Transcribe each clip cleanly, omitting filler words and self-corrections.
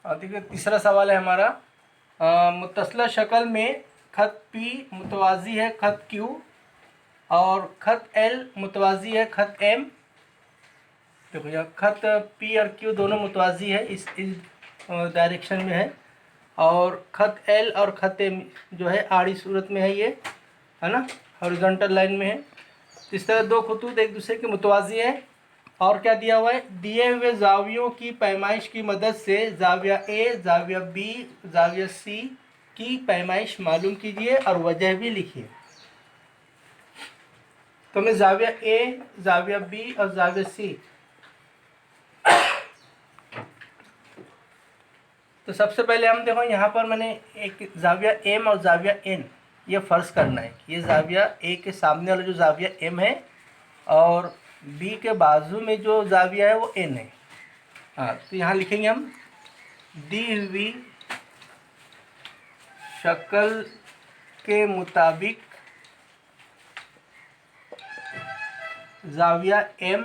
देखिए तीसरा सवाल है हमारा, मुत्तसला शक्ल में खत P मुतवाज़ी है खत Q और खत L मुतवाज़ी है खत M। देखो यह खत P और Q दोनों मुतवाज़ी है, इस डायरेक्शन में है, और खत L और खत M जो है आड़ी सूरत में है, ये है ना, हॉरिजॉन्टल लाइन में है। इस तरह दो खतूत एक दूसरे के मुतवाज़ी है। और क्या दिया हुआ है, दिए हुए जावियों की पैमाइश की मदद से जाविया ए, जाविया बी, जाविया सी की पैमाइश मालूम कीजिए और वजह भी लिखिए। तो मैं जाविया ए, जाविया बी और जाविया सी, तो सबसे पहले हम देखो यहाँ पर मैंने एक जाविया एम और जाविया एन ये फ़र्ज़ करना है कि ये जाविया ए के सामने वाला जो जाविया एम है और बी के बाजू में जो जाविया है वो एन है। हाँ, तो यहाँ लिखेंगे हम दी हुई शक्ल के मुताबिक जाविया एम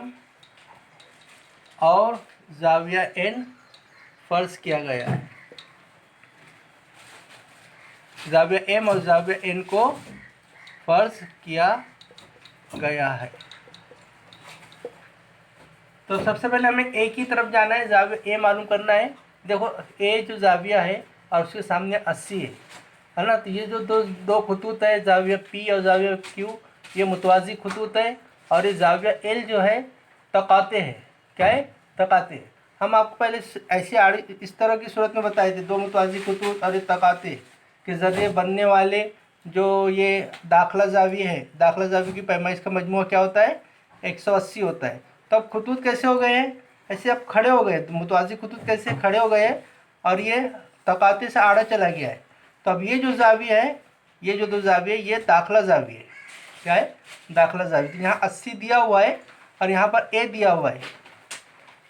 और जाविया एन फ़र्ज़ किया गया है। जाविया एम और जाविया एन को फ़र्ज़ किया गया है। तो सबसे पहले हमें ए की तरफ जाना है, जाविया ए मालूम करना है। देखो ए जो जाविया है और उसके सामने 80 है ना, तो ये जो दो खतूत है जाविया पी और जाविया क्यू ये मुतवाज़ी खतूत है, और ये जाविया एल जो है तकाते हैं। क्या है, तकाते हैं। हम आपको पहले ऐसी आड़ी इस तरह की सूरत में बताए थे, दो मुतवाज़ी खतूत और ये तकाते के ज़रिए बनने वाले जो ये दाखला जाविया है, दाखला जाविया की पैमाइश का मजमूआ क्या होता है, 180 होता है। तो अब खतूत कैसे हो गए हैं, ऐसे अब खड़े हो गए, तो मुतवाज़ी खतूत कैसे खड़े हो गए हैं और ये तकाते से आड़ा चला गया है। तो अब ये जो जाविया है, ये जो दो जाविया है, ये दाखला जाविया है। क्या है, दाखला जाविया। तो यहाँ 80 दिया हुआ है और यहाँ पर ए दिया हुआ है,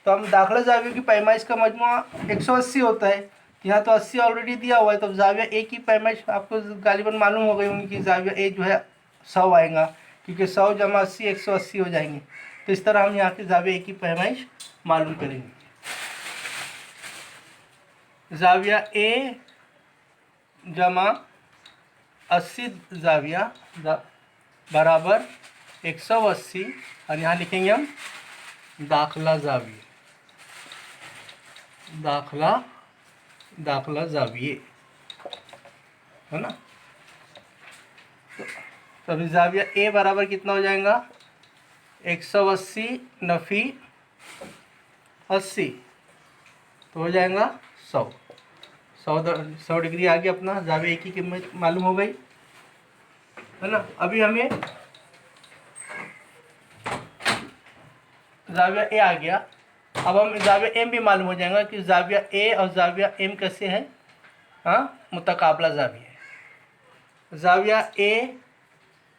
तो हम दाखला जाविया की पैमाइश का मजमूआ 180 होता है। यहाँ तो 80 ऑलरेडी दिया हुआ है, तो जाविया ए की पैमाइश आपको गालिबन मालूम हो गई होंगी कि जाविया ए जो है 100 आएगा, क्योंकि 100 जमा 80 180 हो जाएंगे। तो इस तरह हम यहाँ के जाविया ए की पैमाइश मालूम करेंगे। जाविया ए जमा 80 जाविया बराबर 180, और यहाँ लिखेंगे हम दाखला जाविया, दाखला जाविये, है ना। तो अभी जाविया ए बराबर कितना हो जाएगा, 180 नफ़ी 80, तो हो जाएगा 100 डिग्री आ गया अपना, जाविया ए की कीमत मालूम हो गई, है ना। अभी हमें जाविया ए आ गया, अब हम जाविया एम भी मालूम हो जाएगा कि जाविया ए और जाविया एम कैसे हैं, हाँ, मुतकाबला जाविया है। जाविया ए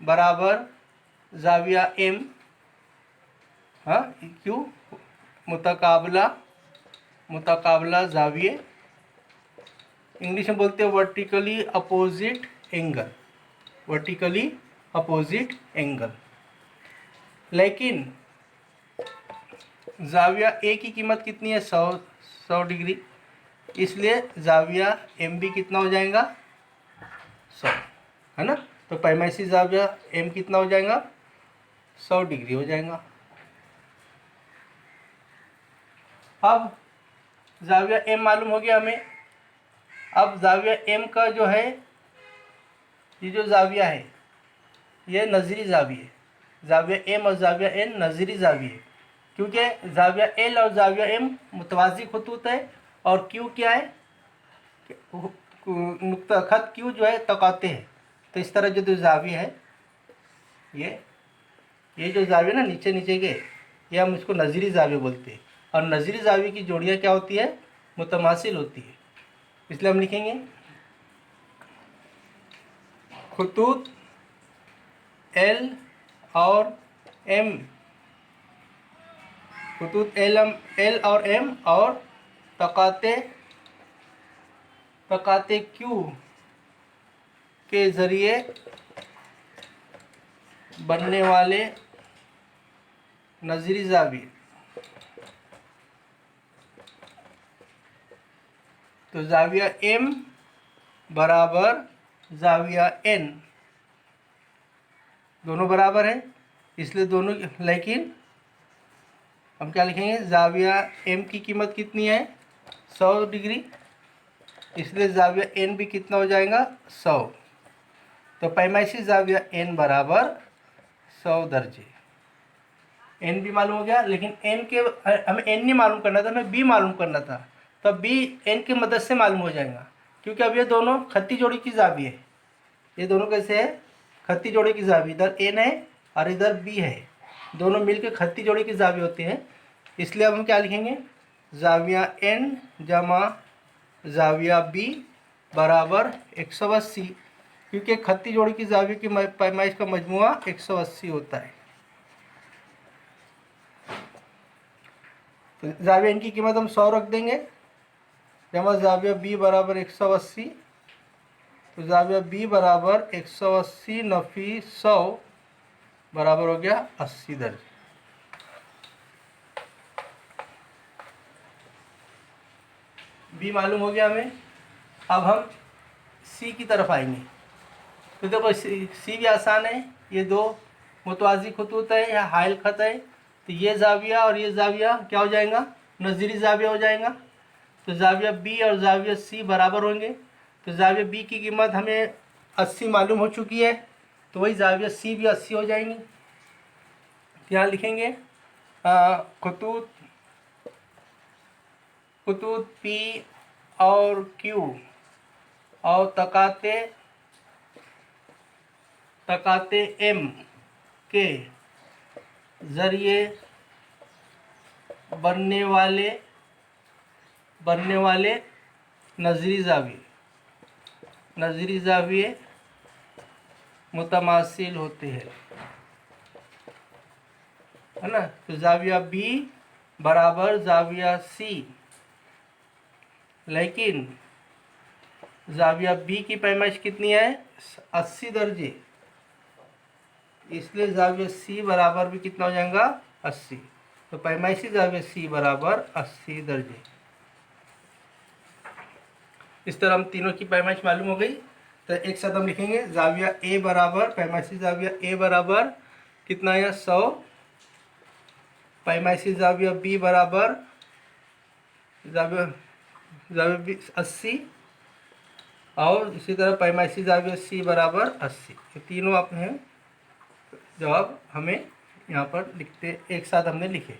बराबर जाविया एम, हाँ, क्यों, मुतकाबला जाविये, इंग्लिश में बोलते हैं vertically opposite angle, vertically opposite angle. लेकिन जाविया ए की कीमत कितनी है, 100 डिग्री, इसलिए जाविया एम भी कितना हो जाएगा, 100, है ना। तो पैमाइशी जाविया एम कितना हो जाएगा, 100 डिग्री हो जाएगा। अब जाविया एम मालूम हो गया हमें। अब जाविया एम का जो है, ये जो जाविया है ये नज़री जाविया है, जाविया एम और जाविया एन नज़री जाविया है, क्योंकि जाविया एल और जाविया एम मुतवाज़ी खतूत है, और क्यू क्या है, नुक्ता खत क्यू जो है तकाते हैं। तो इस तरह जो जाविया है, ये जो जाविया ना नीचे नीचे के, ये हम इसको नज़री जाविया बोलते हैं, और नज़री जाविया की जोड़ियाँ क्या होती है, मुतमासिल होती है। इसलिए हम लिखेंगे खतूत एल और एम, खतूत एल और एम और तकाते क्यू के ज़रिए बनने वाले नज़री जाविये, तो जाविया एम बराबर जाविया एन, दोनों बराबर है, इसलिए दोनों, लेकिन हम क्या लिखेंगे, जाविया एम की कीमत कितनी है 100 डिग्री, इसलिए जाविया एन भी कितना हो जाएगा 100। तो पैमाइशी जाविया एन बराबर 100 दर्जे। एन भी मालूम हो गया, लेकिन एन के हमें एन नहीं मालूम करना था, हमें बी मालूम करना था। तो बी एन की मदद से मालूम हो जाएगा, क्योंकि अब ये दोनों खत्ती जोड़ी की जावी है। ये दोनों कैसे है, खत्ती जोड़ी की जावी, इधर एन है और इधर बी है, दोनों मिलकर खत्ती जोड़ी की जावी होते हैं। इसलिए अब हम क्या लिखेंगे, जाविया एन जमा जाविया बी बराबर 180, क्योंकि खत्ती जोड़ी की जावी की पैमाइश का मजमुआ 180 होता है। तो जाविया एन की कीमत हम 100 रख देंगे, जमा जाविया बी बराबर 180, तो जाविया बी बराबर 180 नफी 100 बराबर हो गया 80 दर्जे। बी मालूम हो गया हमें। अब हम सी की तरफ आएंगे। तो देखो सी भी आसान है, ये दो मुतवाज़ी खतूत है या हाइल खत है, तो ये जाविया और ये जाविया क्या हो जाएगा, नज़ीरी जाविया हो जाएगा। तो जाविया बी और जाविया सी बराबर होंगे। तो जाविया बी की कीमत हमें 80 मालूम हो चुकी है, तो वही जाविया सी भी 80 हो जाएंगी। यहाँ लिखेंगे खतूत पी और क्यू और तकाते एम के ज़रिए बनने वाले नज़री ज़ाविये मुतमासिल होते हैं, है ना। तो ज़ाविया बी बराबर ज़ाविया सी, लेकिन ज़ाविया बी की पैमाइश कितनी है 80 दर्जे, इसलिए ज़ाविया सी बराबर भी कितना हो जाएगा 80। तो पैमाइशी ज़ाविया सी बराबर 80 दर्जे। इस तरह हम तीनों की पैमाइश मालूम हो गई। तो एक साथ हम लिखेंगे, ज़ाविया ए बराबर पैमाइशी ज़ाविया ए बराबर कितना है 100, पैमाइशी ज़ाविया बी बराबर ज़ाविया बी 80, और इसी तरह पैमाइशी ज़ाविया सी बराबर 80। ये तीनों अपने जवाब हमें यहाँ पर लिखते एक साथ हमने लिखे।